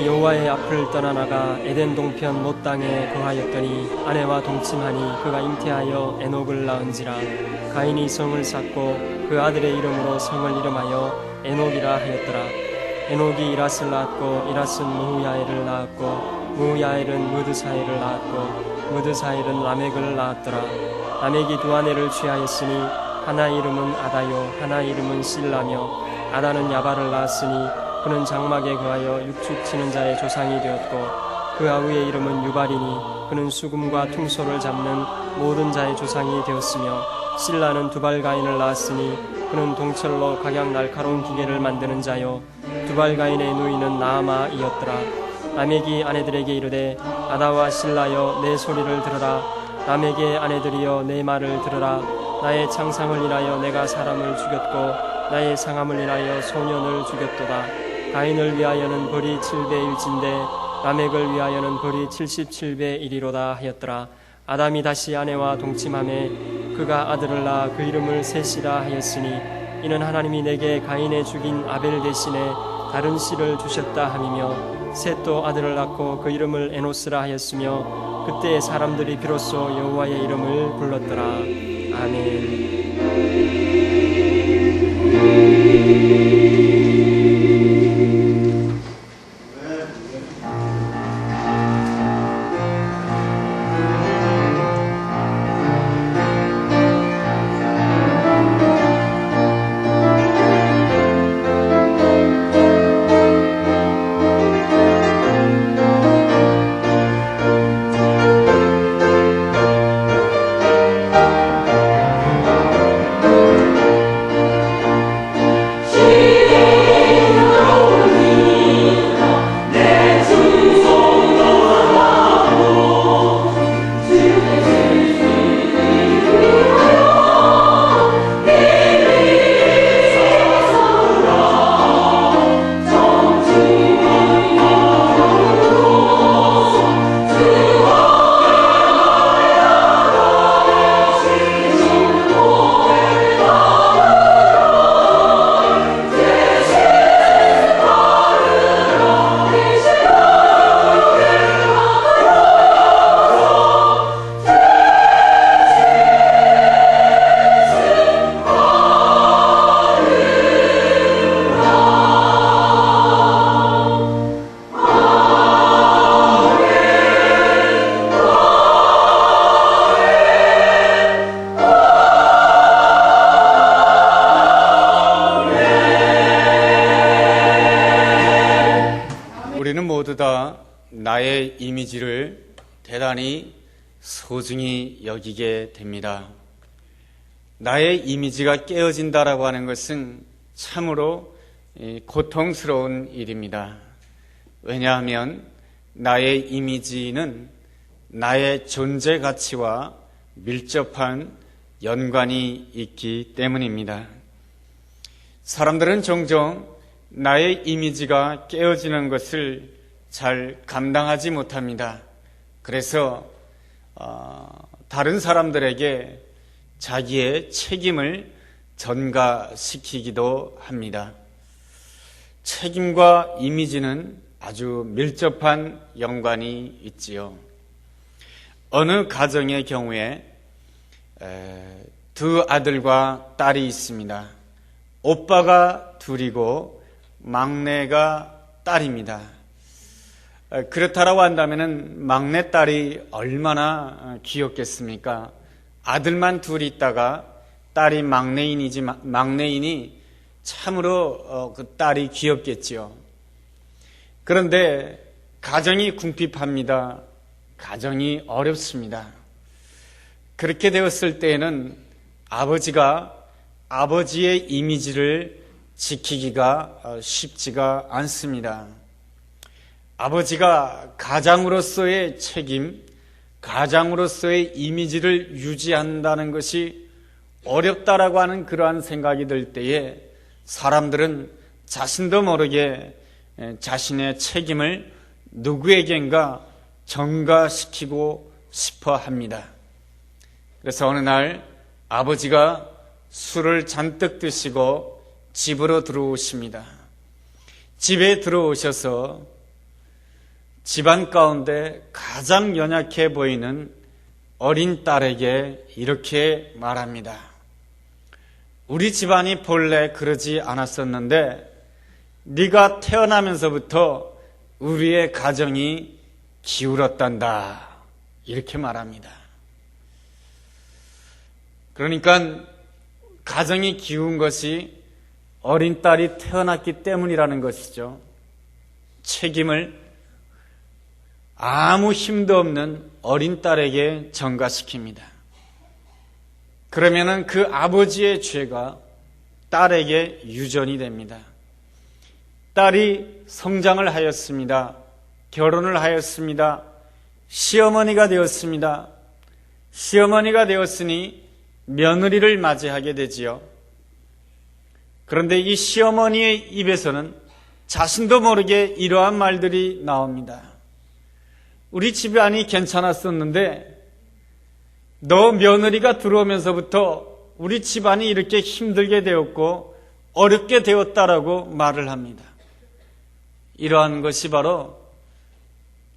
여호와의 앞을 떠나나가 에덴 동편 롯 땅에 거하였더니 아내와 동침하니 그가 잉태하여 에녹을 낳은지라. 가인이 성을 쌓고 그 아들의 이름으로 성을 이름하여 에녹이라 하였더라. 에녹이 이랏을 낳았고 이랏은 무후야엘을 낳았고 무후야엘은 무드사엘을 낳았고 무드사엘은 라멕을 낳았더라. 라멕이 두 아내를 취하였으니 하나 이름은 아다요 하나 이름은 실라며 아다는 야발을 낳았으니 그는 장막에 거하여 육축 치는 자의 조상이 되었고 그 아우의 이름은 유발이니 그는 수금과 퉁소를 잡는 모든 자의 조상이 되었으며 실라는 두발가인을 낳았으니 그는 동철로 각양 날카로운 기계를 만드는 자요 두발가인의 누이는 나아마이었더라. 라멕이 아내들에게 이르되 아다와 실라여 내 소리를 들으라. 라멕의 아내들이여 내 말을 들으라. 나의 창상을 인하여 내가 사람을 죽였고 나의 상함을 인하여 소년을 죽였도다. 가인을 위하여는 벌이 7배 1진데 라멕을 위하여는 벌이 77배 1이로다 하였더라. 아담이 다시 아내와 동침하매 그가 아들을 낳아 그 이름을 셋이라 하였으니 이는 하나님이 내게 가인의 죽인 아벨 대신에 다른 씨를 주셨다 함이며 셋도 아들을 낳고 그 이름을 에노스라 하였으며 그때 사람들이 비로소 여호와의 이름을 불렀더라. 아멘. 모두 다 나의 이미지를 대단히 소중히 여기게 됩니다. 나의 이미지가 깨어진다라고 하는 것은 참으로 고통스러운 일입니다. 왜냐하면 나의 이미지는 나의 존재 가치와 밀접한 연관이 있기 때문입니다. 사람들은 종종 나의 이미지가 깨어지는 것을 잘 감당하지 못합니다. 그래서 다른 사람들에게 자기의 책임을 전가시키기도 합니다. 책임과 이미지는 아주 밀접한 연관이 있지요. 어느 가정의 경우에 두 아들과 딸이 있습니다. 오빠가 둘이고 막내가 딸입니다. 그렇다라고 한다면 막내딸이 얼마나 귀엽겠습니까? 아들만 둘이 있다가 딸이 막내인이 참으로 그 딸이 귀엽겠지요. 그런데 가정이 궁핍합니다. 가정이 어렵습니다. 그렇게 되었을 때에는 아버지가 아버지의 이미지를 지키기가 쉽지가 않습니다. 아버지가 가장으로서의 책임, 가장으로서의 이미지를 유지한다는 것이 어렵다라고 하는 그러한 생각이 들 때에 사람들은 자신도 모르게 자신의 책임을 누구에겐가 전가시키고 싶어 합니다. 그래서 어느 날 아버지가 술을 잔뜩 드시고 집으로 들어오십니다. 집에 들어오셔서 집안 가운데 가장 연약해 보이는 어린 딸에게 이렇게 말합니다. 우리 집안이 본래 그러지 않았었는데 네가 태어나면서부터 우리의 가정이 기울었단다. 이렇게 말합니다. 그러니까 가정이 기운 것이 어린 딸이 태어났기 때문이라는 것이죠. 책임을 아무 힘도 없는 어린 딸에게 전가시킵니다. 그러면은 그 아버지의 죄가 딸에게 유전이 됩니다. 딸이 성장을 하였습니다. 결혼을 하였습니다. 시어머니가 되었습니다. 시어머니가 되었으니 며느리를 맞이하게 되지요. 그런데 이 시어머니의 입에서는 자신도 모르게 이러한 말들이 나옵니다. 우리 집안이 괜찮았었는데 너 며느리가 들어오면서부터 우리 집안이 이렇게 힘들게 되었고 어렵게 되었다라고 말을 합니다. 이러한 것이 바로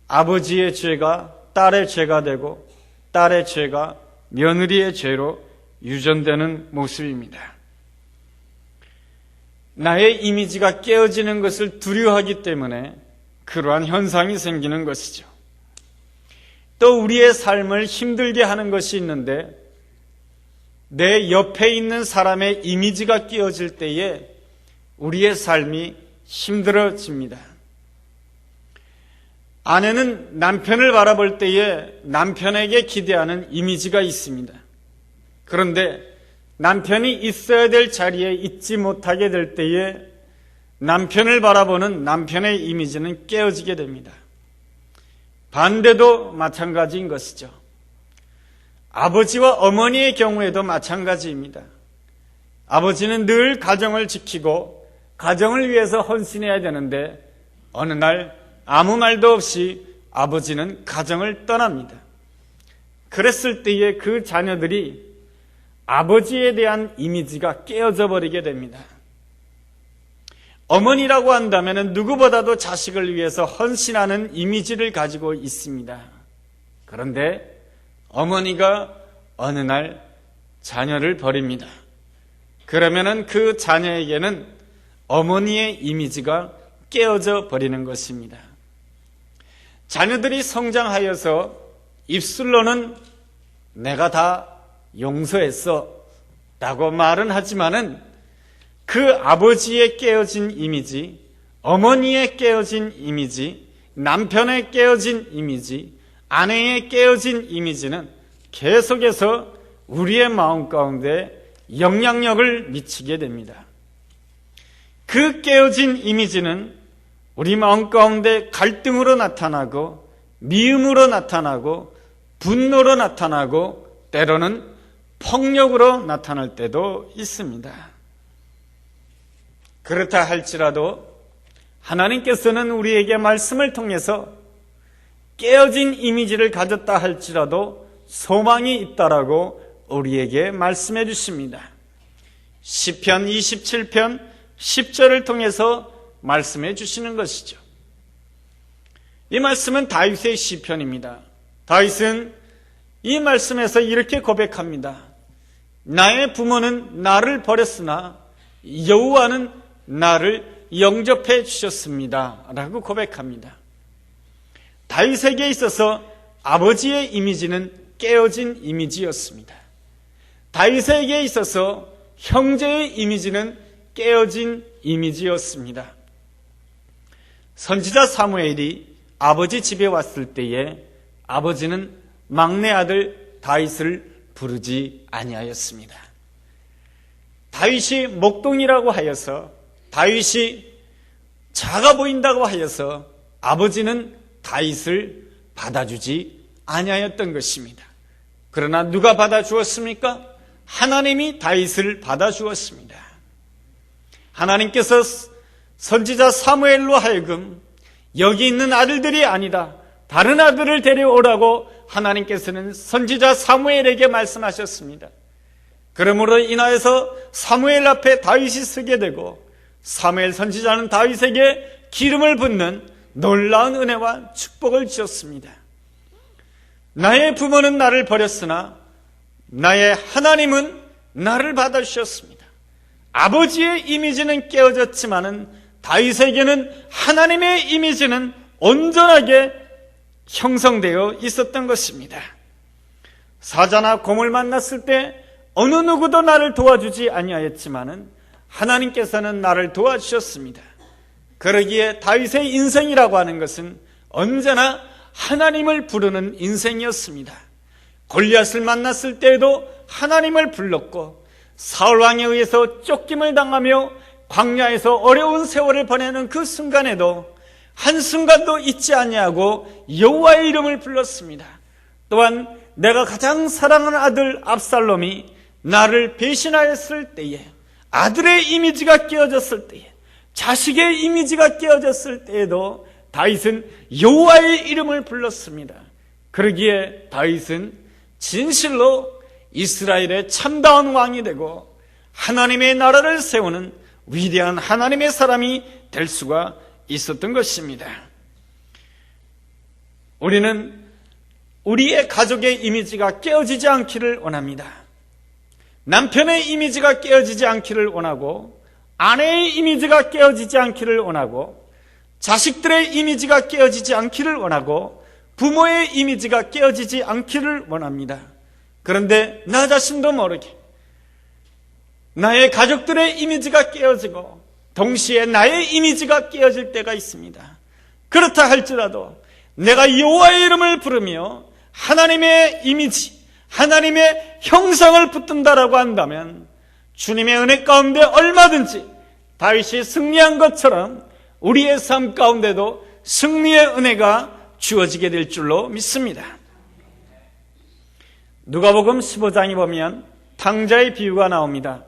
아버지의 죄가 딸의 죄가 되고 딸의 죄가 며느리의 죄로 유전되는 모습입니다. 나의 이미지가 깨어지는 것을 두려워하기 때문에 그러한 현상이 생기는 것이죠. 또 우리의 삶을 힘들게 하는 것이 있는데 내 옆에 있는 사람의 이미지가 깨어질 때에 우리의 삶이 힘들어집니다. 아내는 남편을 바라볼 때에 남편에게 기대하는 이미지가 있습니다. 그런데 남편이 있어야 될 자리에 있지 못하게 될 때에 남편을 바라보는 남편의 이미지는 깨어지게 됩니다. 반대도 마찬가지인 것이죠. 아버지와 어머니의 경우에도 마찬가지입니다. 아버지는 늘 가정을 지키고 가정을 위해서 헌신해야 되는데 어느 날 아무 말도 없이 아버지는 가정을 떠납니다. 그랬을 때에 그 자녀들이 아버지에 대한 이미지가 깨어져 버리게 됩니다. 어머니라고 한다면 누구보다도 자식을 위해서 헌신하는 이미지를 가지고 있습니다. 그런데 어머니가 어느 날 자녀를 버립니다. 그러면 그 자녀에게는 어머니의 이미지가 깨어져 버리는 것입니다. 자녀들이 성장하여서 입술로는 내가 다 용서했어 라고 말은 하지만은 그 아버지의 깨어진 이미지, 어머니의 깨어진 이미지, 남편의 깨어진 이미지, 아내의 깨어진 이미지는 계속해서 우리의 마음 가운데 영향력을 미치게 됩니다. 그 깨어진 이미지는 우리 마음 가운데 갈등으로 나타나고 미움으로 나타나고 분노로 나타나고 때로는 폭력으로 나타날 때도 있습니다. 그렇다 할지라도 하나님께서는 우리에게 말씀을 통해서 깨어진 이미지를 가졌다 할지라도 소망이 있다라고 우리에게 말씀해 주십니다. 시편 27편 10절을 통해서 말씀해 주시는 것이죠. 이 말씀은 다윗의 시편입니다. 다윗은 이 말씀에서 이렇게 고백합니다. 나의 부모는 나를 버렸으나 여호와는 나를 영접해 주셨습니다. 라고 고백합니다. 다윗에게 있어서 아버지의 이미지는 깨어진 이미지였습니다. 다윗에게 있어서 형제의 이미지는 깨어진 이미지였습니다. 선지자 사무엘이 아버지 집에 왔을 때에 아버지는 막내 아들 다윗을 부르지 아니하였습니다. 다윗이 목동이라고 하여서 다윗이 작아 보인다고 하여서 아버지는 다윗을 받아주지 아니하였던 것입니다. 그러나 누가 받아주었습니까? 하나님이 다윗을 받아주었습니다. 하나님께서 선지자 사무엘로 하여금 여기 있는 아들들이 아니다, 다른 아들을 데려오라고 하나님께서는 선지자 사무엘에게 말씀하셨습니다. 그러므로 인하여서 사무엘 앞에 다윗이 서게 되고 사무엘 선지자는 다윗에게 기름을 붓는 놀라운 은혜와 축복을 주셨습니다. 나의 부모는 나를 버렸으나 나의 하나님은 나를 받아주셨습니다. 아버지의 이미지는 깨어졌지만은 다윗에게는 하나님의 이미지는 온전하게 형성되어 있었던 것입니다. 사자나 곰을 만났을 때 어느 누구도 나를 도와주지 아니하였지만은 하나님께서는 나를 도와주셨습니다. 그러기에 다윗의 인생이라고 하는 것은 언제나 하나님을 부르는 인생이었습니다. 골리앗을 만났을 때에도 하나님을 불렀고, 사울 왕에 의해서 쫓김을 당하며 광야에서 어려운 세월을 보내는 그 순간에도 한순간도 잊지 아니하고 여호와의 이름을 불렀습니다. 또한 내가 가장 사랑하는 아들 압살롬이 나를 배신하였을 때에, 아들의 이미지가 깨어졌을 때에, 자식의 이미지가 깨어졌을 때에도 다윗은 여호와의 이름을 불렀습니다. 그러기에 다윗은 진실로 이스라엘의 참다운 왕이 되고 하나님의 나라를 세우는 위대한 하나님의 사람이 될 수가 있었던 것입니다. 우리는 우리의 가족의 이미지가 깨어지지 않기를 원합니다. 남편의 이미지가 깨어지지 않기를 원하고, 아내의 이미지가 깨어지지 않기를 원하고, 자식들의 이미지가 깨어지지 않기를 원하고, 부모의 이미지가 깨어지지 않기를 원합니다. 그런데 나 자신도 모르게 나의 가족들의 이미지가 깨어지고 동시에 나의 이미지가 깨어질 때가 있습니다. 그렇다 할지라도 내가 여호와의 이름을 부르며 하나님의 이미지, 하나님의 형상을 붙든다라고 한다면 주님의 은혜 가운데 얼마든지 다윗이 승리한 것처럼 우리의 삶 가운데도 승리의 은혜가 주어지게 될 줄로 믿습니다. 누가복음 15장에 보면 탕자의 비유가 나옵니다.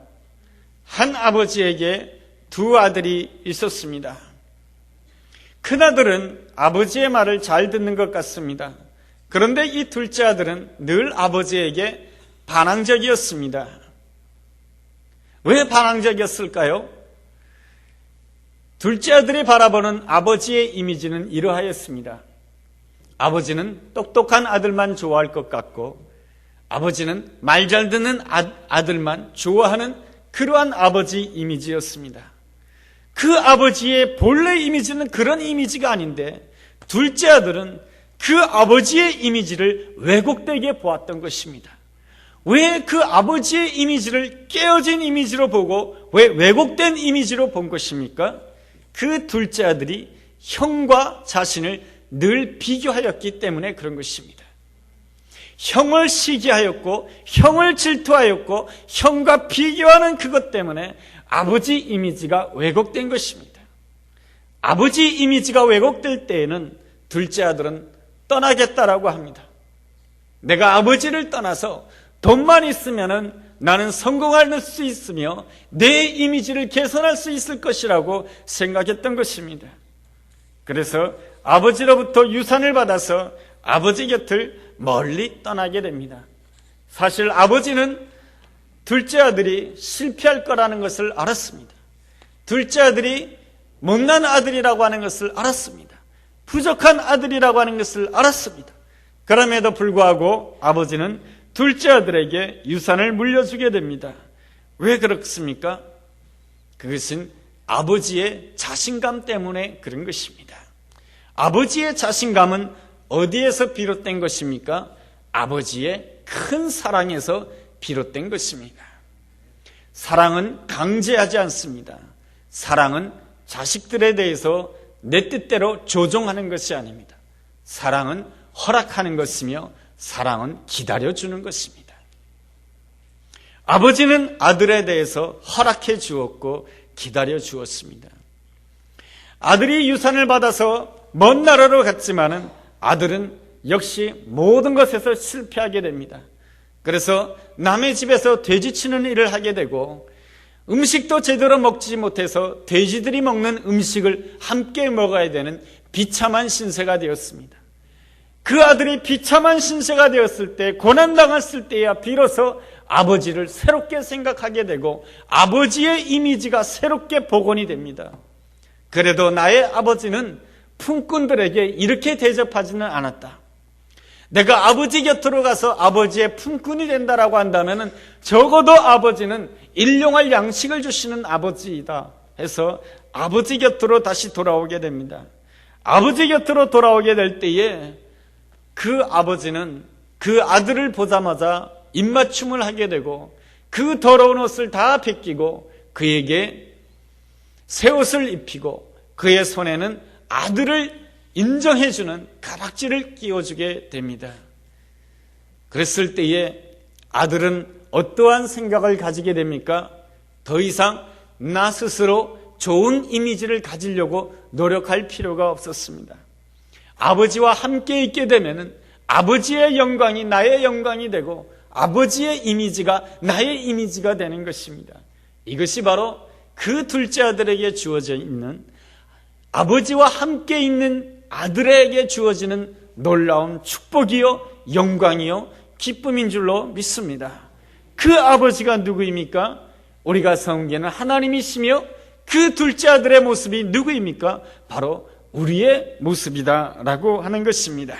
한 아버지에게 두 아들이 있었습니다. 큰아들은 아버지의 말을 잘 듣는 것 같습니다. 그런데 이 둘째 아들은 늘 아버지에게 반항적이었습니다. 왜 반항적이었을까요? 둘째 아들이 바라보는 아버지의 이미지는 이러하였습니다. 아버지는 똑똑한 아들만 좋아할 것 같고, 아버지는 말 잘 듣는 아들만 좋아하는 그러한 아버지 이미지였습니다. 그 아버지의 본래 이미지는 그런 이미지가 아닌데 둘째 아들은 그 아버지의 이미지를 왜곡되게 보았던 것입니다. 왜 그 아버지의 이미지를 깨어진 이미지로 보고 왜 왜곡된 이미지로 본 것입니까? 그 둘째 아들이 형과 자신을 늘 비교하였기 때문에 그런 것입니다. 형을 시기하였고 형을 질투하였고 형과 비교하는 그것 때문에 아버지 이미지가 왜곡된 것입니다. 아버지 이미지가 왜곡될 때에는 둘째 아들은 떠나겠다라고 합니다. 내가 아버지를 떠나서 돈만 있으면은 나는 성공할 수 있으며 내 이미지를 개선할 수 있을 것이라고 생각했던 것입니다. 그래서 아버지로부터 유산을 받아서 아버지 곁을 멀리 떠나게 됩니다. 사실 아버지는 둘째 아들이 실패할 거라는 것을 알았습니다. 둘째 아들이 못난 아들이라고 하는 것을 알았습니다. 부족한 아들이라고 하는 것을 알았습니다. 그럼에도 불구하고 아버지는 둘째 아들에게 유산을 물려주게 됩니다. 왜 그렇습니까? 그것은 아버지의 자신감 때문에 그런 것입니다. 아버지의 자신감은 어디에서 비롯된 것입니까? 아버지의 큰 사랑에서 비롯된 것입니다. 사랑은 강제하지 않습니다. 사랑은 자식들에 대해서 내 뜻대로 조종하는 것이 아닙니다. 사랑은 허락하는 것이며 사랑은 기다려주는 것입니다. 아버지는 아들에 대해서 허락해 주었고 기다려 주었습니다. 아들이 유산을 받아서 먼 나라로 갔지만은 아들은 역시 모든 것에서 실패하게 됩니다. 그래서 남의 집에서 돼지치는 일을 하게 되고 음식도 제대로 먹지 못해서 돼지들이 먹는 음식을 함께 먹어야 되는 비참한 신세가 되었습니다. 그 아들이 비참한 신세가 되었을 때, 고난당했을 때야 비로소 아버지를 새롭게 생각하게 되고 아버지의 이미지가 새롭게 복원이 됩니다. 그래도 나의 아버지는 품꾼들에게 이렇게 대접하지는 않았다. 내가 아버지 곁으로 가서 아버지의 품꾼이 된다라고 한다면 적어도 아버지는 일용할 양식을 주시는 아버지이다 해서 아버지 곁으로 다시 돌아오게 됩니다. 아버지 곁으로 돌아오게 될 때에 그 아버지는 그 아들을 보자마자 입맞춤을 하게 되고 그 더러운 옷을 다 벗기고 그에게 새 옷을 입히고 그의 손에는 아들을 인정해주는 가락지를 끼워주게 됩니다. 그랬을 때에 아들은 어떠한 생각을 가지게 됩니까? 더 이상 나 스스로 좋은 이미지를 가지려고 노력할 필요가 없었습니다. 아버지와 함께 있게 되면 아버지의 영광이 나의 영광이 되고 아버지의 이미지가 나의 이미지가 되는 것입니다. 이것이 바로 그 둘째 아들에게 주어져 있는 아버지와 함께 있는 아들에게 주어지는 놀라운 축복이요 영광이요 기쁨인 줄로 믿습니다. 그 아버지가 누구입니까? 우리가 성경에는 하나님이시며 그 둘째 아들의 모습이 누구입니까? 바로 우리의 모습이다라고 하는 것입니다.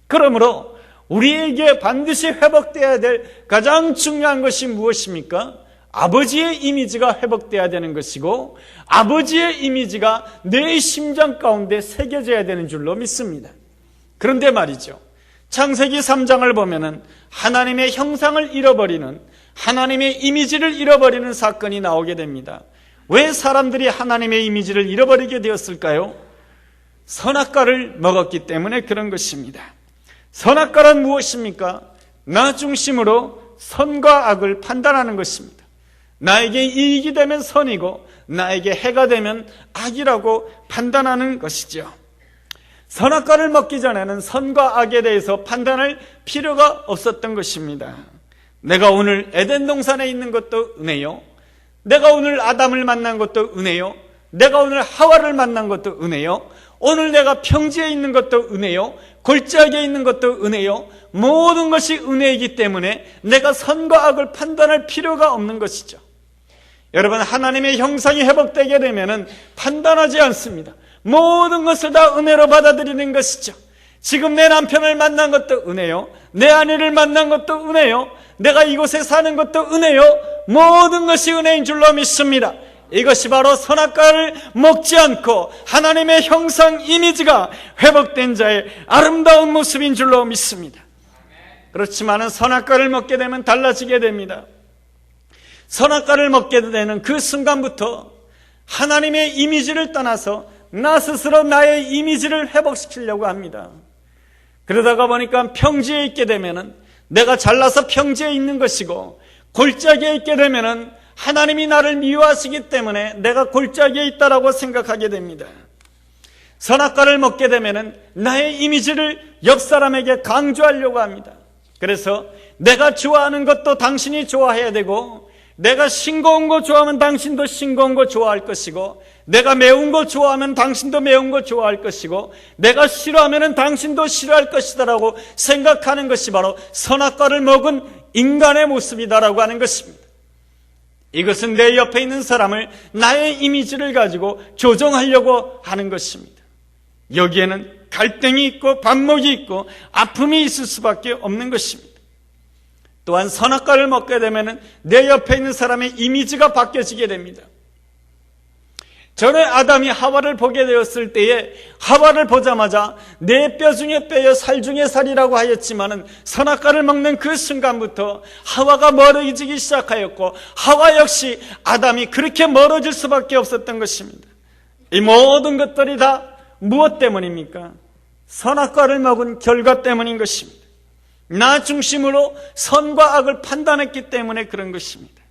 그러므로 우리에게 반드시 회복되어야 될 가장 중요한 것이 무엇입니까? 아버지의 이미지가 회복되어야 되는 것이고 아버지의 이미지가 내 심장 가운데 새겨져야 되는 줄로 믿습니다. 그런데 말이죠, 창세기 3장을 보면은 하나님의 형상을 잃어버리는, 하나님의 이미지를 잃어버리는 사건이 나오게 됩니다. 왜 사람들이 하나님의 이미지를 잃어버리게 되었을까요? 선악과를 먹었기 때문에 그런 것입니다. 선악과란 무엇입니까? 나 중심으로 선과 악을 판단하는 것입니다. 나에게 이익이 되면 선이고 나에게 해가 되면 악이라고 판단하는 것이죠. 선악과를 먹기 전에는 선과 악에 대해서 판단할 필요가 없었던 것입니다. 내가 오늘 에덴 동산에 있는 것도 은혜요, 내가 오늘 아담을 만난 것도 은혜요, 내가 오늘 하와를 만난 것도 은혜요, 오늘 내가 평지에 있는 것도 은혜요, 골짜기에 있는 것도 은혜요, 모든 것이 은혜이기 때문에 내가 선과 악을 판단할 필요가 없는 것이죠. 여러분, 하나님의 형상이 회복되게 되면 판단하지 않습니다. 모든 것을 다 은혜로 받아들이는 것이죠. 지금 내 남편을 만난 것도 은혜요, 내 아내를 만난 것도 은혜요, 내가 이곳에 사는 것도 은혜요, 모든 것이 은혜인 줄로 믿습니다. 이것이 바로 선악과를 먹지 않고 하나님의 형상 이미지가 회복된 자의 아름다운 모습인 줄로 믿습니다. 그렇지만 선악과를 먹게 되면 달라지게 됩니다. 선악과를 먹게 되는 그 순간부터 하나님의 이미지를 떠나서 나 스스로 나의 이미지를 회복시키려고 합니다. 그러다가 보니까 평지에 있게 되면 내가 잘나서 평지에 있는 것이고, 골짜기에 있게 되면 하나님이 나를 미워하시기 때문에 내가 골짜기에 있다라고 생각하게 됩니다. 선악과를 먹게 되면 나의 이미지를 옆 사람에게 강조하려고 합니다. 그래서 내가 좋아하는 것도 당신이 좋아해야 되고, 내가 싱거운 거 좋아하면 당신도 싱거운 거 좋아할 것이고, 내가 매운 거 좋아하면 당신도 매운 거 좋아할 것이고, 내가 싫어하면 당신도 싫어할 것이다라고 생각하는 것이 바로 선악과를 먹은 인간의 모습이다라고 하는 것입니다. 이것은 내 옆에 있는 사람을 나의 이미지를 가지고 조정하려고 하는 것입니다. 여기에는 갈등이 있고 반목이 있고 아픔이 있을 수밖에 없는 것입니다. 또한 선악과를 먹게 되면 내 옆에 있는 사람의 이미지가 바뀌어지게 됩니다. 전에 아담이 하와를 보게 되었을 때에 하와를 보자마자 내 뼈 중에 뼈여 살 중에 살이라고 하였지만은 선악과를 먹는 그 순간부터 하와가 멀어지기 시작하였고, 하와 역시 아담이 그렇게 멀어질 수밖에 없었던 것입니다. 이 모든 것들이 다 무엇 때문입니까? 선악과를 먹은 결과 때문인 것입니다. 나 중심으로 선과 악을 판단했기 때문에 그런 것입니다.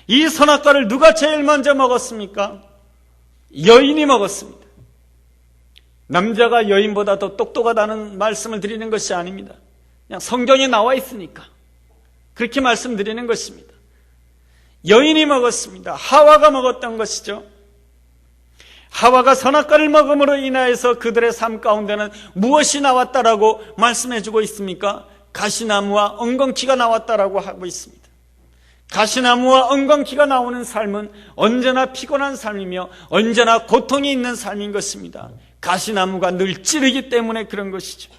이 선악과를 누가 제일 먼저 먹었습니까? 여인이 먹었습니다. 남자가 여인보다 더 똑똑하다는 말씀을 드리는 것이 아닙니다. 그냥 성경에 나와 있으니까 그렇게 말씀드리는 것입니다. 여인이 먹었습니다. 하와가 먹었던 것이죠. 하와가 선악과를 먹음으로 인하여서 그들의 삶 가운데는 무엇이 나왔다라고 말씀해주고 있습니까? 가시나무와 엉겅퀴가 나왔다라고 하고 있습니다. 가시나무와 엉겅퀴가 나오는 삶은 언제나 피곤한 삶이며 언제나 고통이 있는 삶인 것입니다. 가시나무가 늘 찌르기 때문에 그런 것이죠.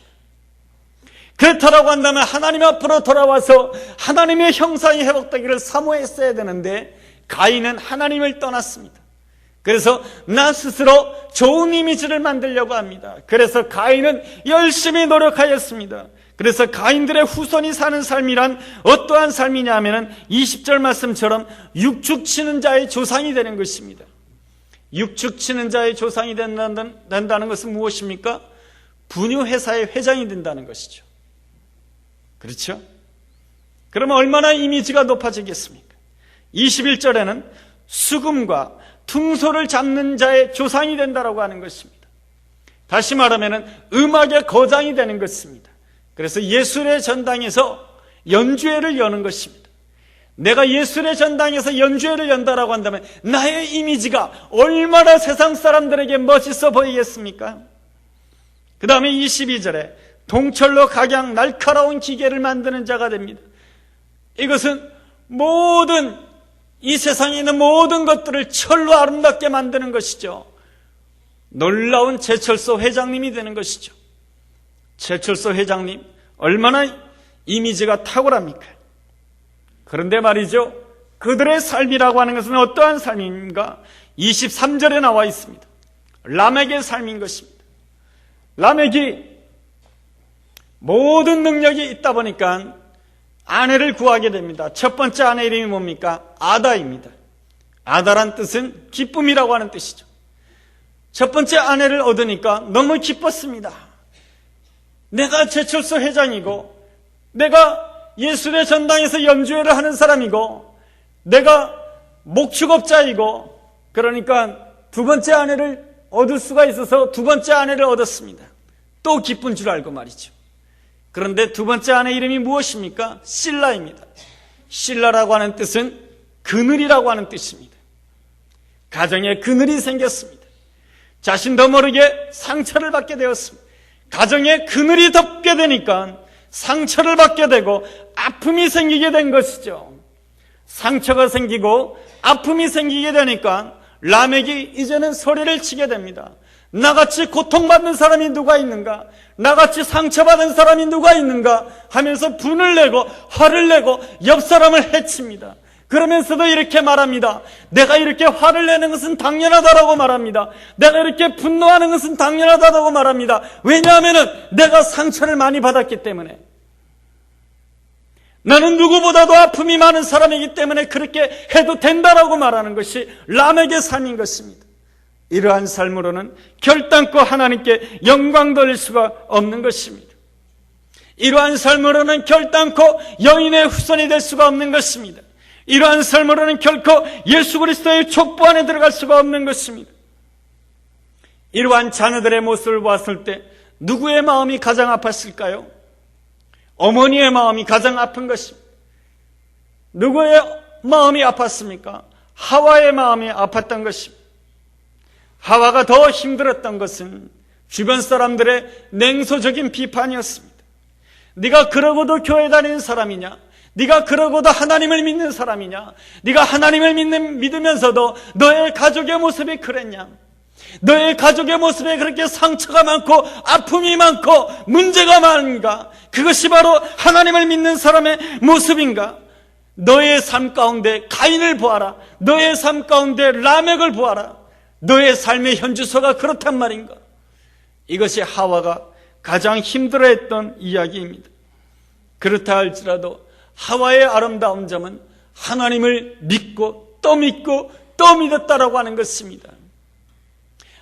그렇다라고 한다면 하나님 앞으로 돌아와서 하나님의 형상이 회복되기를 사모했어야 되는데 가인은 하나님을 떠났습니다. 그래서 나 스스로 좋은 이미지를 만들려고 합니다. 그래서 가인은 열심히 노력하였습니다. 그래서 가인들의 후손이 사는 삶이란 어떠한 삶이냐 하면 20절 말씀처럼 육축 치는 자의 조상이 되는 것입니다. 육축 치는 자의 조상이 된다는 것은 무엇입니까? 분유회사의 회장이 된다는 것이죠. 그렇죠? 그러면 얼마나 이미지가 높아지겠습니까? 21절에는 수금과 퉁소를 잡는 자의 조상이 된다라고 하는 것입니다. 다시 말하면 음악의 거장이 되는 것입니다. 그래서 예술의 전당에서 연주회를 여는 것입니다. 내가 예술의 전당에서 연주회를 연다라고 한다면 나의 이미지가 얼마나 세상 사람들에게 멋있어 보이겠습니까? 그 다음에 22절에 동철로 각양 날카로운 기계를 만드는 자가 됩니다. 이것은 모든 이 세상에 있는 모든 것들을 철로 아름답게 만드는 것이죠. 놀라운 제철소 회장님이 되는 것이죠. 제철소 회장님 얼마나 이미지가 탁월합니까? 그런데 말이죠, 그들의 삶이라고 하는 것은 어떠한 삶인가? 23절에 나와 있습니다. 라멕의 삶인 것입니다. 라멕이 모든 능력이 있다 보니까 아내를 구하게 됩니다. 첫 번째 아내 이름이 뭡니까? 아다입니다. 아다란 뜻은 기쁨이라고 하는 뜻이죠. 첫 번째 아내를 얻으니까 너무 기뻤습니다. 내가 제철소 회장이고, 내가 예술의 전당에서 연주회를 하는 사람이고, 내가 목축업자이고, 그러니까 두 번째 아내를 얻을 수가 있어서 두 번째 아내를 얻었습니다. 또 기쁜 줄 알고 말이죠. 그런데 두 번째 아내 이름이 무엇입니까? 실라입니다. 실라라고 하는 뜻은 그늘이라고 하는 뜻입니다. 가정에 그늘이 생겼습니다. 자신도 모르게 상처를 받게 되었습니다. 가정에 그늘이 덮게 되니까 상처를 받게 되고 아픔이 생기게 된 것이죠. 상처가 생기고 아픔이 생기게 되니까 라멕이 이제는 소리를 치게 됩니다. 나같이 고통받는 사람이 누가 있는가? 나같이 상처받은 사람이 누가 있는가? 하면서 분을 내고 화를 내고 옆 사람을 해칩니다. 그러면서도 이렇게 말합니다. 내가 이렇게 화를 내는 것은 당연하다라고 말합니다. 내가 이렇게 분노하는 것은 당연하다라고 말합니다. 왜냐하면 내가 상처를 많이 받았기 때문에, 나는 누구보다도 아픔이 많은 사람이기 때문에 그렇게 해도 된다라고 말하는 것이 라멕의 삶인 것입니다. 이러한 삶으로는 결단코 하나님께 영광 돌릴 수가 없는 것입니다. 이러한 삶으로는 결단코 여인의 후손이 될 수가 없는 것입니다. 이러한 삶으로는 결코 예수 그리스도의 족보 안에 들어갈 수가 없는 것입니다. 이러한 자녀들의 모습을 봤을 때 누구의 마음이 가장 아팠을까요? 어머니의 마음이 가장 아픈 것입니다. 누구의 마음이 아팠습니까? 하와의 마음이 아팠던 것입니다. 하와가 더 힘들었던 것은 주변 사람들의 냉소적인 비판이었습니다. 네가 그러고도 교회 다니는 사람이냐? 네가 그러고도 하나님을 믿는 사람이냐? 네가 하나님을 믿으면서도 너의 가족의 모습이 그랬냐? 너의 가족의 모습에 그렇게 상처가 많고 아픔이 많고 문제가 많은가? 그것이 바로 하나님을 믿는 사람의 모습인가? 너의 삶 가운데 가인을 보아라. 너의 삶 가운데 라멕을 보아라. 너의 삶의 현주소가 그렇단 말인가? 이것이 하와가 가장 힘들어했던 이야기입니다. 그렇다 할지라도 하와의 아름다운 점은 하나님을 믿고 또 믿었다라고 하는 것입니다.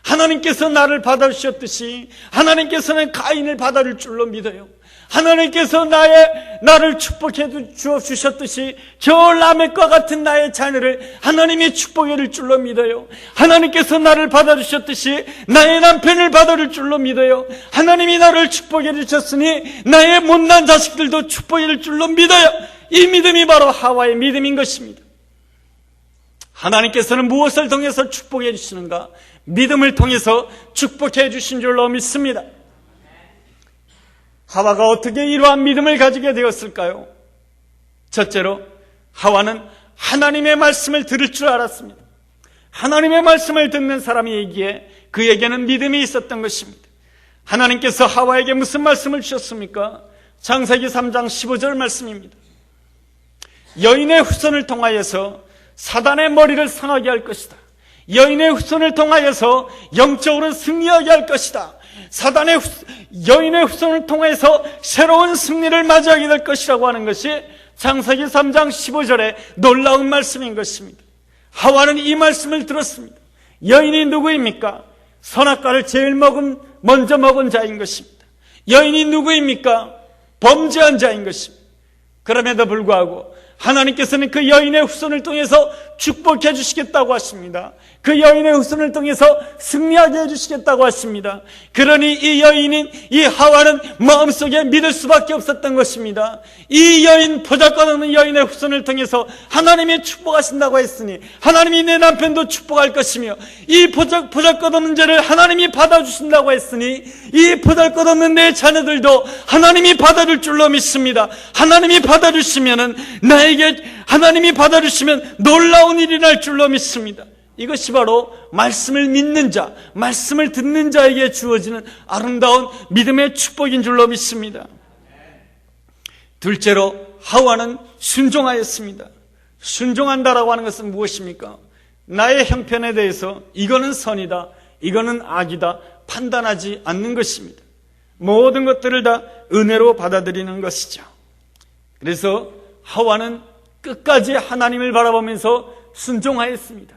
하나님께서 나를 받아주셨듯이 하나님께서는 가인을 받아줄 줄로 믿어요. 하나님께서 나를 축복해 주셨듯이 저 라멕과 같은 나의 자녀를 하나님이 축복해 줄 줄로 믿어요. 하나님께서 나를 받아주셨듯이 나의 남편을 받아줄 줄로 믿어요. 하나님이 나를 축복해 주셨으니 나의 못난 자식들도 축복해 줄 줄로 믿어요. 이 믿음이 바로 하와의 믿음인 것입니다. 하나님께서는 무엇을 통해서 축복해 주시는가? 믿음을 통해서 축복해 주신 줄로 믿습니다. 하와가 어떻게 이러한 믿음을 가지게 되었을까요? 첫째로 하와는 하나님의 말씀을 들을 줄 알았습니다. 하나님의 말씀을 듣는 사람이기에 그에게는 믿음이 있었던 것입니다. 하나님께서 하와에게 무슨 말씀을 주셨습니까? 창세기 3장 15절 말씀입니다. 여인의 후손을 통하여서 사단의 머리를 상하게 할 것이다. 여인의 후손을 통하여서 영적으로 승리하게 할 것이다. 여인의 후손을 통해서 새로운 승리를 맞이하게 될 것이라고 하는 것이 창세기 3장 15절의 놀라운 말씀인 것입니다. 하와는 이 말씀을 들었습니다. 여인이 누구입니까? 선악과를 먼저 먹은 자인 것입니다. 여인이 누구입니까? 범죄한 자인 것입니다. 그럼에도 불구하고 하나님께서는 그 여인의 후손을 통해서 축복해 주시겠다고 하십니다. 그 여인의 후손을 통해서 승리하게 해주시겠다고 하십니다. 그러니 이 하와는 마음속에 믿을 수밖에 없었던 것입니다. 이 여인, 보잘것없는 여인의 후손을 통해서 하나님이 축복하신다고 했으니 하나님이 내 남편도 축복할 것이며, 이 보잘것없는 죄를 하나님이 받아주신다고 했으니 이 보잘것없는 내 자녀들도 하나님이 받아줄 줄로 믿습니다. 하나님이 받아주시면은 하나님이 받아주시면 놀라운 일이 날 줄로 믿습니다. 이것이 바로 말씀을 믿는 자, 말씀을 듣는 자에게 주어지는 아름다운 믿음의 축복인 줄로 믿습니다. 둘째로 하와는 순종하였습니다. 순종한다라고 하는 것은 무엇입니까? 나의 형편에 대해서 이거는 선이다, 이거는 악이다 판단하지 않는 것입니다. 모든 것들을 다 은혜로 받아들이는 것이죠. 그래서 하와는 끝까지 하나님을 바라보면서 순종하였습니다.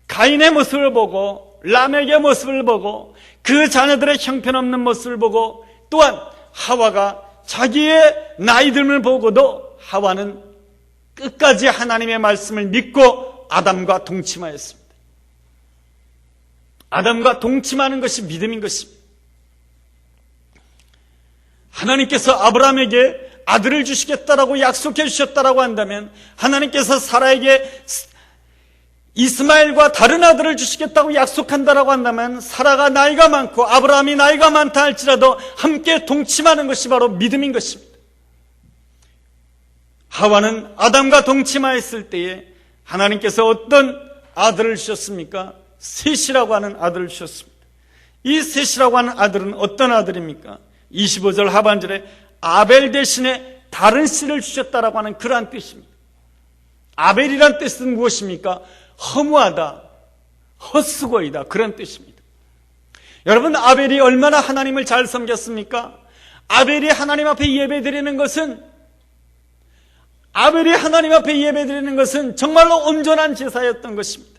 가인의 모습을 보고, 라멕의 모습을 보고, 그 자녀들의 형편없는 모습을 보고, 또한 하와가 자기의 나이듦을 보고도 하와는 끝까지 하나님의 말씀을 믿고 아담과 동침하였습니다. 아담과 동침하는 것이 믿음인 것입니다. 하나님께서 아브라함에게 아들을 주시겠다라고 약속해 주셨다라고 한다면, 하나님께서 사라에게 이스마엘과 다른 아들을 주시겠다고 약속한다라고 한다면, 사라가 나이가 많고 아브라함이 나이가 많다 할지라도 함께 동침하는 것이 바로 믿음인 것입니다. 하와는 아담과 동침하였을 때에 하나님께서 어떤 아들을 주셨습니까? 셋이라고 하는 아들을 주셨습니다. 이 셋이라고 하는 아들은 어떤 아들입니까? 25절 하반절에 아벨 대신에 다른 씨를 주셨다라고 하는 그러한 뜻입니다. 아벨이란 뜻은 무엇입니까? 허무하다, 헛수고이다, 그런 뜻입니다. 여러분, 아벨이 얼마나 하나님을 잘 섬겼습니까? 아벨이 하나님 앞에 예배드리는 것은 정말로 온전한 제사였던 것입니다.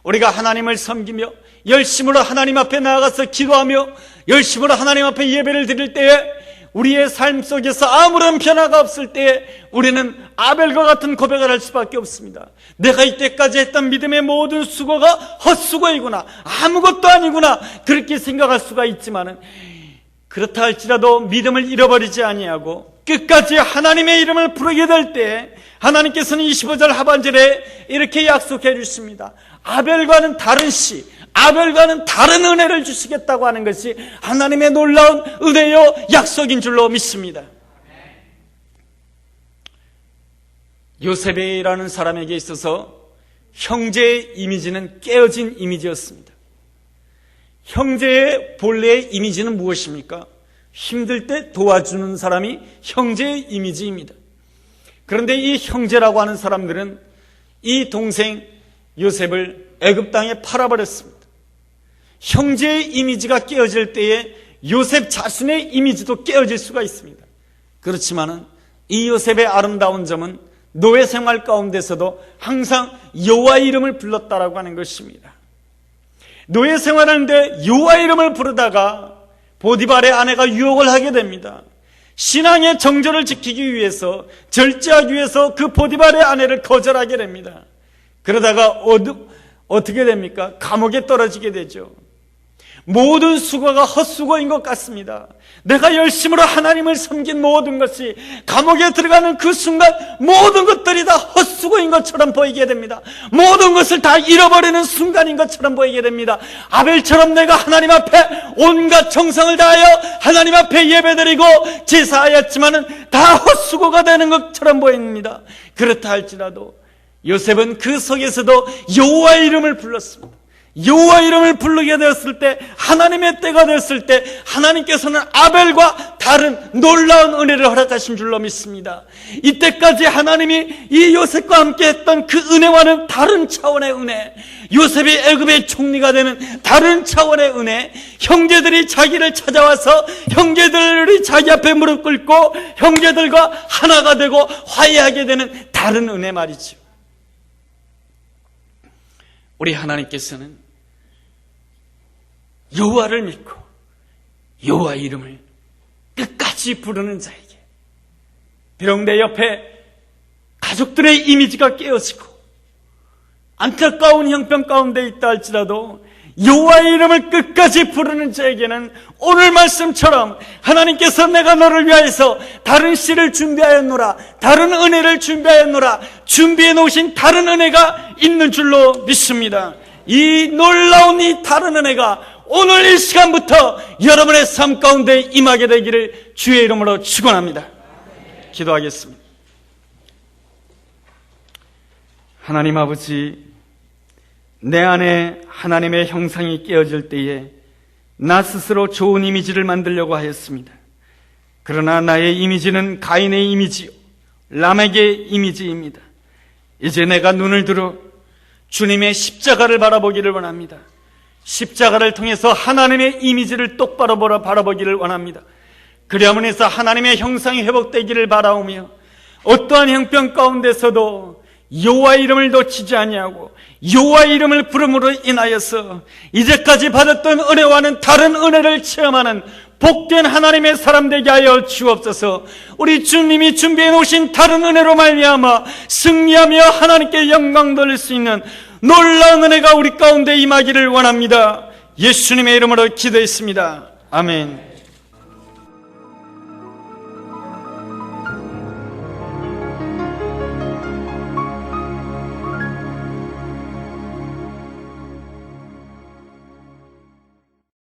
우리가 하나님을 섬기며 열심으로 하나님 앞에 나아가서 기도하며 열심으로 하나님 앞에 예배를 드릴 때에 우리의 삶 속에서 아무런 변화가 없을 때에 우리는 아벨과 같은 고백을 할 수밖에 없습니다. 내가 이때까지 했던 믿음의 모든 수고가 헛수고이구나, 아무것도 아니구나, 그렇게 생각할 수가 있지만은, 그렇다 할지라도 믿음을 잃어버리지 아니하고 끝까지 하나님의 이름을 부르게 될 때 하나님께서는 25절 하반절에 이렇게 약속해 주십니다. 아벨과는 다른 씨, 아벨과는 다른 은혜를 주시겠다고 하는 것이 하나님의 놀라운 은혜요 약속인 줄로 믿습니다. 요셉이라는 사람에게 있어서 형제의 이미지는 깨어진 이미지였습니다. 형제의 본래의 이미지는 무엇입니까? 힘들 때 도와주는 사람이 형제의 이미지입니다. 그런데 이 형제라고 하는 사람들은 이 동생 요셉을 애굽 땅에 팔아버렸습니다. 형제의 이미지가 깨어질 때에 요셉 자신의 이미지도 깨어질 수가 있습니다. 그렇지만은 이 요셉의 아름다운 점은 노예 생활 가운데서도 항상 여호와의 이름을 불렀다라고 하는 것입니다. 노예 생활하는데 여호와의 이름을 부르다가 보디발의 아내가 유혹을 하게 됩니다. 신앙의 정절을 지키기 위해서, 절제하기 위해서 그 보디발의 아내를 거절하게 됩니다. 그러다가 어떻게 됩니까? 감옥에 떨어지게 되죠. 모든 수고가 헛수고인 것 같습니다. 내가 열심으로 하나님을 섬긴 모든 것이 감옥에 들어가는 그 순간 모든 것들이 다 헛수고인 것처럼 보이게 됩니다. 모든 것을 다 잃어버리는 순간인 것처럼 보이게 됩니다. 아벨처럼 내가 하나님 앞에 온갖 정성을 다하여 하나님 앞에 예배드리고 제사하였지만은 다 헛수고가 되는 것처럼 보입니다. 그렇다 할지라도 요셉은 그 속에서도 여호와의 이름을 불렀습니다. 여호와 이름을 부르게 되었을 때, 하나님의 때가 되었을 때 하나님께서는 아벨과 다른 놀라운 은혜를 허락하신 줄로 믿습니다. 이때까지 하나님이 이 요셉과 함께 했던 그 은혜와는 다른 차원의 은혜, 요셉이 애굽의 총리가 되는 다른 차원의 은혜, 형제들이 자기를 찾아와서 형제들이 자기 앞에 무릎 꿇고 형제들과 하나가 되고 화해하게 되는 다른 은혜 말이죠. 우리 하나님께서는 여호와를 믿고 여호와 이름을 끝까지 부르는 자에게, 비록 내 옆에 가족들의 이미지가 깨어지고 안타까운 형편 가운데 있다 할지라도 여호와의 이름을 끝까지 부르는 자에게는 오늘 말씀처럼 하나님께서 내가 너를 위하여서 다른 씨를 준비하였노라, 다른 은혜를 준비하였노라, 준비해 놓으신 다른 은혜가 있는 줄로 믿습니다. 이 놀라운 이 다른 은혜가 오늘 이 시간부터 여러분의 삶 가운데 임하게 되기를 주의 이름으로 축원합니다. 기도하겠습니다. 하나님 아버지, 내 안에 하나님의 형상이 깨어질 때에 나 스스로 좋은 이미지를 만들려고 하였습니다. 그러나 나의 이미지는 가인의 이미지요, 람에게의 이미지입니다. 이제 내가 눈을 들어 주님의 십자가를 바라보기를 원합니다. 십자가를 통해서 하나님의 이미지를 똑바로 바라보기를 원합니다. 그리함으로 해서 하나님의 형상이 회복되기를 바라오며 어떠한 형편 가운데서도 여호와의 이름을 놓치지 아니하고 여호와의 이름을 부름으로 인하여서 이제까지 받았던 은혜와는 다른 은혜를 체험하는 복된 하나님의 사람 되게 하여 주옵소서. 우리 주님이 준비해 놓으신 다른 은혜로 말미암아 승리하며 하나님께 영광 돌릴 수 있는 놀라운 은혜가 우리 가운데 임하기를 원합니다. 예수님의 이름으로 기도했습니다. 아멘.